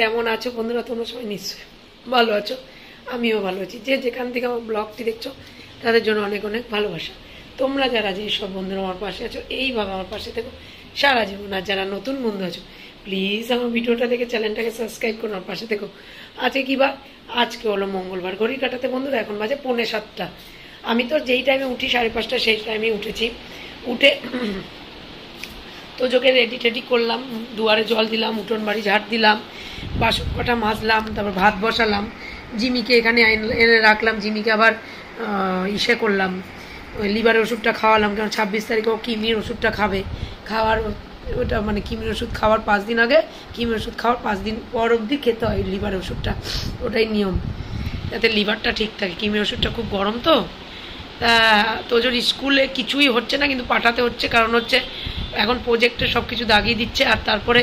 কেমন আছো বন্ধুরা? তোমরা সবাই নিশ্চয়ই ভালো আছো, আমিও ভালো আছি। যে যেখান থেকে আমার ব্লগটি দেখছো তাদের জন্য অনেক অনেক ভালোবাসা। তোমরা যারা যেসব বন্ধুরা আমার পাশে আছো এইভাবে আমার পাশে থেকো সারা জীবন। আর যারা নতুন বন্ধু আছো প্লিজ আমার ভিডিওটা দেখে চ্যানেলটাকে সাবস্ক্রাইব করো, আমার পাশে থেকো। আজকে কী বার? আজকে হলো মঙ্গলবার। ঘড়ি কাটাতে বন্ধুরা এখন বাজে 6:45। আমি তো যেই টাইমে উঠি 5:30 সেই টাইমেই উঠেছি। উঠে তোজোকে রেডি টেডি করলাম, দুয়ারে জল দিলাম, উঠোন বাড়ি ঝাড় দিলাম, বাসন কটা মাজলাম, তারপর ভাত বসালাম, জিমিকে এখানে এনে রাখলাম। জিমিকে আবার ইসে করলাম, ওই লিভারের ওষুধটা খাওয়ালাম, কারণ 26 তারিখে ও কিমির ওষুধটা খাবে। খাওয়ার ওটা মানে কিমির ওষুধ খাওয়ার 5 দিন আগে, কিমির ওষুধ খাওয়ার 5 দিন পর অবধি খেতে হয় লিভারের ওষুধটা, ওটাই নিয়ম, যাতে লিভারটা ঠিক থাকে। কিমির ওষুধটা খুব গরম তো। তোজোর স্কুলে কিছুই হচ্ছে না, কিন্তু পাঠাতে হচ্ছে, কারণ হচ্ছে এখন প্রজেক্টে সব কিছু দাগিয়ে দিচ্ছে। আর তারপরে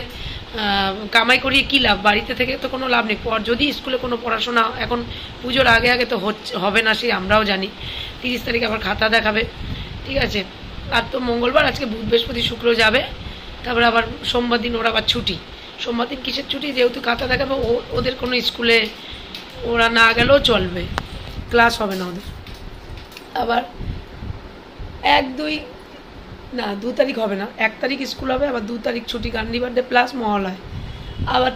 কামাই করিয়ে কী লাভ? বাড়িতে থেকে তো কোনো লাভ নেই। যদি স্কুলে কোনো পড়াশোনা এখন পুজোর আগে আগে তো হবে না, সেই আমরাও জানি। 30 তারিখে আবার খাতা দেখাবে, ঠিক আছে। আর তো মঙ্গলবার, আজকে বুধ বৃহস্পতি শুক্র যাবে, তারপরে আবার সোমবার দিন ওরা আবার ছুটি। সোমবার দিন কিসের ছুটি? যেহেতু খাতা দেখাবে, ওদের কোনো স্কুলে ওরা না গেলেও চলবে, ক্লাস হবে না ওদের। আবার 2 তারিখ হবে না, 1 তারিখ স্কুল হবে, আবার 2 তারিখ ছুটি, গান্ধী বার্থডে প্লাস মহালয়। আবার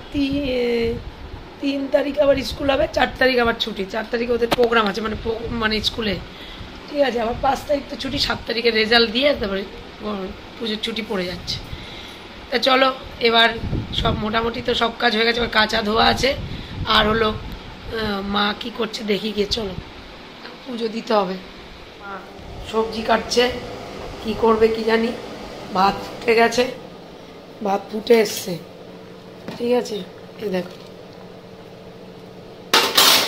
3 তারিখ আবার স্কুল হবে, 4 তারিখ আবার ছুটি। 4 তারিখে ওদের প্রোগ্রাম আছে, মানে স্কুলে, ঠিক আছে। আবার 5 তারিখ তো ছুটি, 7 তারিখে রেজাল্ট দিয়ে তারপরে পুজোর ছুটি পড়ে যাচ্ছে। তা চলো, এবার সব মোটামুটি তো সব কাজ হয়ে গেছে, এবার কাঁচা ধোয়া আছে। আর হলো মা কি করছে দেখি গিয়ে, চলো পুজো দিতে হবে। মা সবজি কাটছে, কি করবে কি জানি। ভাত ফুটে গেছে, ভাত ফুটে এসছে, ঠিক আছে। এই দেখো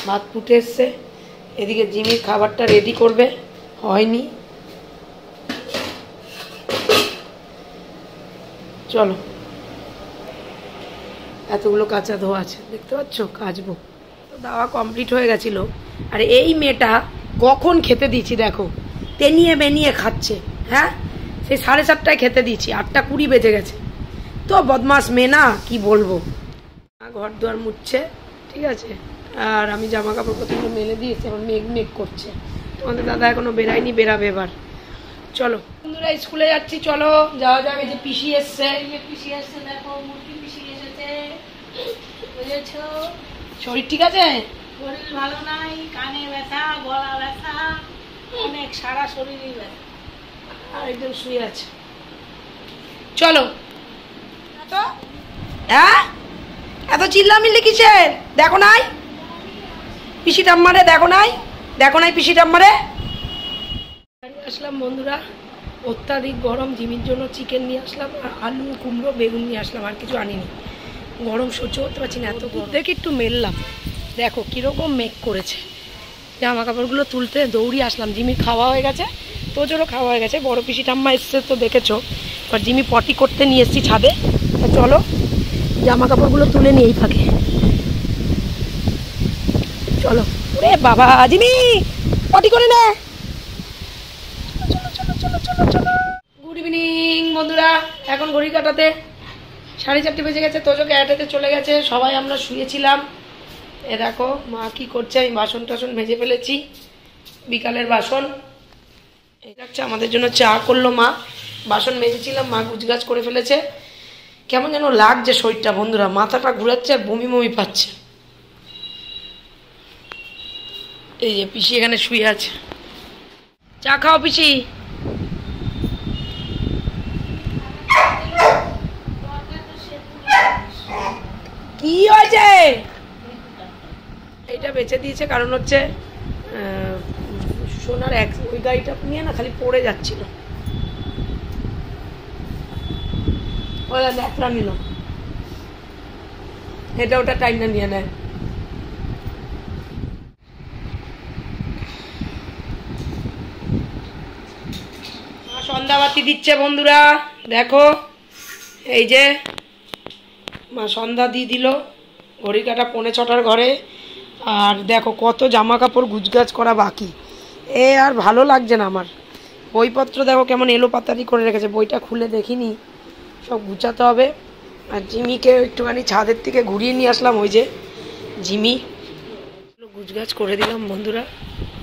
ভাত ফুটে এসছে। এদিকে জিমির খাবারটা রেডি করবে, হয়নি। চলো, এতগুলো কাঁচা ধোয়া আছে, দেখতে পাচ্ছ, কাচবো। তো দাওয়া কমপ্লিট হয়ে গেছিলো। আর এই মেয়েটা কখন খেতে দিয়েছি দেখো, তেনিয়ে বেনিয়ে খাচ্ছে। হ্যাঁ, সেই 7:30টায় খেতে দিয়েছি, 8:20 বেজে গেছে। তো বদমাস মেয়ে না, কি বলবো। ঘর দুয়ার মুছছে, ঠিক আছে। আর আমি জামা কাপড় প্রথমে মেলে দিয়েছি, আমার মেঘ করছে। তোমাদের দাদা এখনো বেরায়নি, বেরাবে এবার। চলো বন্ধুরা, স্কুলে যাচ্ছি, চলো যাওয়া যাবে। যে পিসি এসছে, দেখো মুরগি পিসি এসেছে, বুঝেছো। শরীর ঠিক আছে? শরীর ভালো নাই, কানে ব্যথা, গলা ব্যথা, অনেক, সারা শরীরই ব্যথা। আর একদম শুয়ে আছে। চলো। হ্যাঁ, এত চিল্লামিল্লি কিসের? দেখো নাই পিসি ঠাম্মারে? দেখো নাই পিসি ঠাম্মারে? আসলাম বন্ধুরা, অত্যাধিক গরম। জিমির জন্য চিকেন নিয়ে আসলাম, আর আলু কুমড়ো বেগুন নিয়ে আসলাম, আর কিছু আনিনি। গরম সহ্য করতে পারছি না, এত দেখে একটু মেললাম। দেখো কিরকম মেঘ করেছে। জামা কাপড়গুলো তুলতে দৌড়ি আসলাম। জিমির খাওয়া হয়ে গেছে, তোজোরও খাওয়া হয়ে গেছে। বড় পিসি ঠাম্মা এসছে তো দেখেছো। এবার জিমি পটি করতে নিয়ে এসছি ছাদে। চলো জামা কাপড়গুলো তুলে নিয়ে এই ফাঁকে, চলো। ওরে বাবা, জিমি পটি করে নে। গুড ইভিনিং বন্ধুরা, এখন ঘড়ি কাটাতে 4:30 বেজে গেছে। তোজোকে অ্যাটাতে চলে গেছে, সবাই আমরা শুয়েছিলাম। এ দেখো মা কি করছে। আমি বাসন টাসন ভেজে ফেলেছি, বিকালের বাসন। এই লাগছে, আমাদের জন্য চা করলো মা। বাসন মেজেছিলাম, মা গুছগাছ করে ফেলেছে। কেমন যেন লাগছে শরীরটা বন্ধুরা, মাথাটা ঘুরাচ্ছে আর বমি বমি পাচ্ছে। এই যে পিসি এখানে শুয়ে আছে। চা খাও পিসি। কি হয়েছে? এইটা বেঁচে দিয়েছে, কারণ হচ্ছে সোনার ওই গাড়িটা নিয়ে না খালি পড়ে যাচ্ছিল। ওই একটা নিল, এটা ওটা টাইমটা নিয়ে নেয়। সন্ধ্যাবাতি দিচ্ছে বন্ধুরা, দেখো। এই যে মা সন্ধ্যা দিয়ে দিল। ঘড়ি কাটা 6:45 ঘরে। আর দেখো কত জামা কাপড় গুছগাছ করা বাকি। আর ভালো লাগছে না আমার। বইপত্র দেখো কেমন এলো পাতারি করে রেখেছে, বইটা খুলে দেখিনি, সব গুছাতে হবে। আর জিমিকে একটুখানি ছাদের থেকে ঘুরিয়ে নিয়ে আসলাম। ওই যে জিমি গুছগাছ করে দিলাম বন্ধুরা,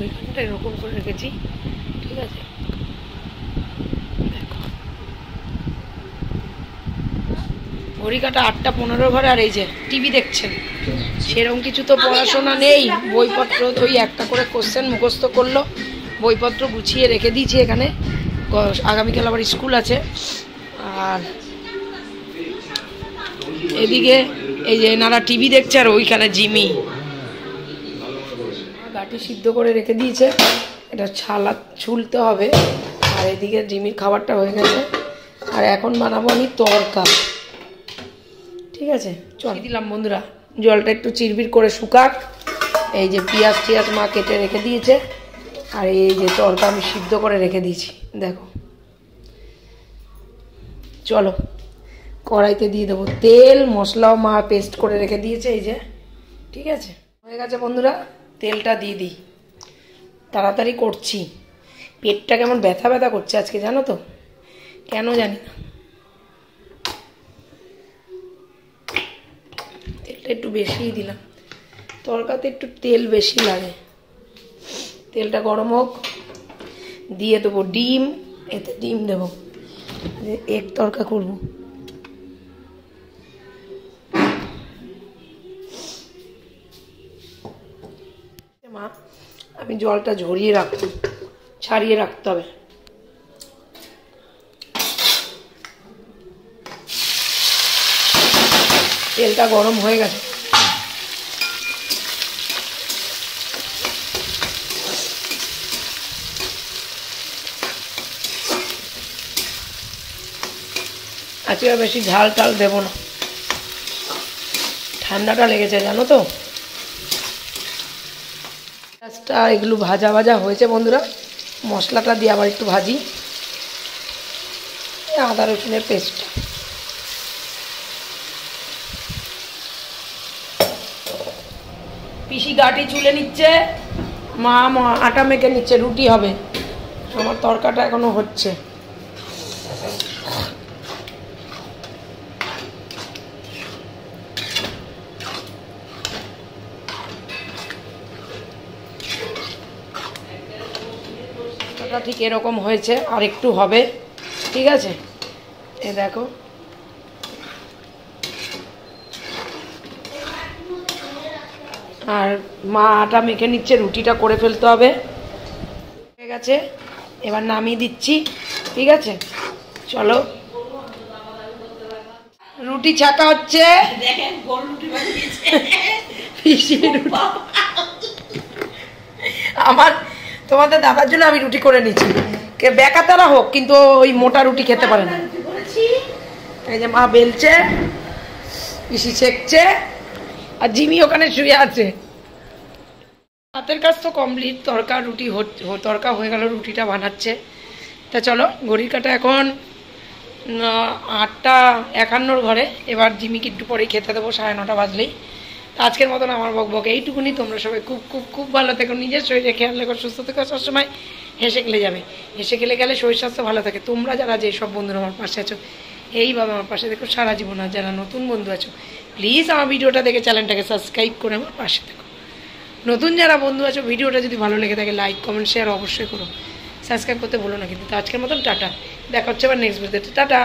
ওইখানটা এরকম করে রেখেছি, ঠিক আছে। ঘড়ি কাটা 8:15 ঘরে। আর এই যে টিভি দেখছেন, সেরকম কিছু তো পড়াশোনা নেই, বইপত্র তো ওই একটা করে কোশ্চেন মুখস্থ করলো, বইপত্র গুছিয়ে রেখে দিয়েছি এখানে, আগামীকাল আবার স্কুল আছে। আর এদিকে এই যে এনারা টিভি দেখছে, আর ওইখানে জিমি গাটি সিদ্ধ করে রেখে দিয়েছে, এটা ছুলতে হবে। আর এদিকে জিমির খাবারটা হয়ে গেছে, আর এখন বানাবো আমি তরকা, ঠিক আছে। চল দিলাম বন্ধুরা, জলটা একটু চিরবির করে শুকাক। এই যে পেঁয়াজ টিয়াজ মা কেটে রেখে দিয়েছে, আর এই যে তরকা আমি সিদ্ধ করে রেখে দিয়েছি, দেখো। চলো কড়াইতে দিয়ে দেবো তেল, মশলাও মা পেস্ট করে রেখে দিয়েছে, এই যে, ঠিক আছে। হয়ে গেছে বন্ধুরা, তেলটা দিয়ে দিই, তাড়াতাড়ি করছি। পেটটা কেমন ব্যথা ব্যথা করছে আজকে, জানো তো, কেন জানি না। তেলটা একটু বেশিই দিলাম, তরকাতে একটু তেল বেশি লাগে। তেলটা গরম হোক, দিয়ে দেবো ডিম, এতে ডিম দেবো, এক তরকা করবো। মা আমি জলটা ঝরিয়ে রাখবো, ছাড়িয়ে রাখতে হবে। তেলটা গরম হয়ে গেছে, আজকে বেশি ঝাল টাল দেবো না, ঠান্ডাটা লেগেছে জানো তো। পেঁয়াজটা এগুলো ভাজা ভাজা হয়েছে বন্ধুরা, মশলাটা দিয়ে আবার একটু ভাজি, আদা রসুনের পেস্টটা। পিসি গাটি চুলে নিচ্ছে, মা আটা মেখে নিচ্ছে, রুটি হবে। আমার তরকাটা এখনো হচ্ছে। ঠিক এরকম হয়েছে, আর একটু হবে, ঠিক আছে। এ দেখো, আর মা আটা মেখে নিচ্ছে, রুটিটা করে ফেলতে হবে। হয়ে গেছে, এবার নামিয়ে দিচ্ছি, ঠিক আছে। চলো রুটি ছাকা হচ্ছে, আমার তোমাদের দাদার জন্য আমি রুটি করে নিচ্ছি, কে বেকাতারা হোক কিন্তু ওই মোটা রুটি খেতে পারে না। এই যে মা বেলছে, পিসি ছেঁকছে, আর জিমি ওখানে শুয়ে আছে। হাতের কাজ তো কমপ্লিট, তরকা রুটি তরকা হয়ে গেল, রুটিটা বানাচ্ছে। তা চলো, ঘড়ির কাটা এখন 8:51 ঘরে। এবার জিমিকে একটু পরেই খেতে দেবো, 9:30 বাজলেই। তো আজকের মতন আমার বকবক এইটুকুনি। তোমরা সবাই খুব খুব খুব ভালো থেকো, নিজের শরীরে খেয়াল রেখো, সুস্থ থেকো, সবসময় হেসে খেলে যাবে। হেসে খেলে গেলে শরীর স্বাস্থ্য ভালো থাকে। তোমরা যারা যেসব বন্ধুরা আমার পাশে আছো, এইভাবে আমার পাশে দেখো সারা জীবন। আর যারা নতুন বন্ধু আছো, প্লিজ আমার ভিডিওটা দেখে চ্যানেলটাকে সাবস্ক্রাইব করে আমার পাশে থেকো। নতুন যারা বন্ধু আছো, ভিডিওটা যদি ভালো লেগে থাকে লাইক কমেন্ট শেয়ার অবশ্যই করো, সাবস্ক্রাইব করতে ভুলো না কিন্তু। তো আজকের মতন টাটা, দেখা হচ্ছে আবার নেক্সট ভিডিওতে, টাটা।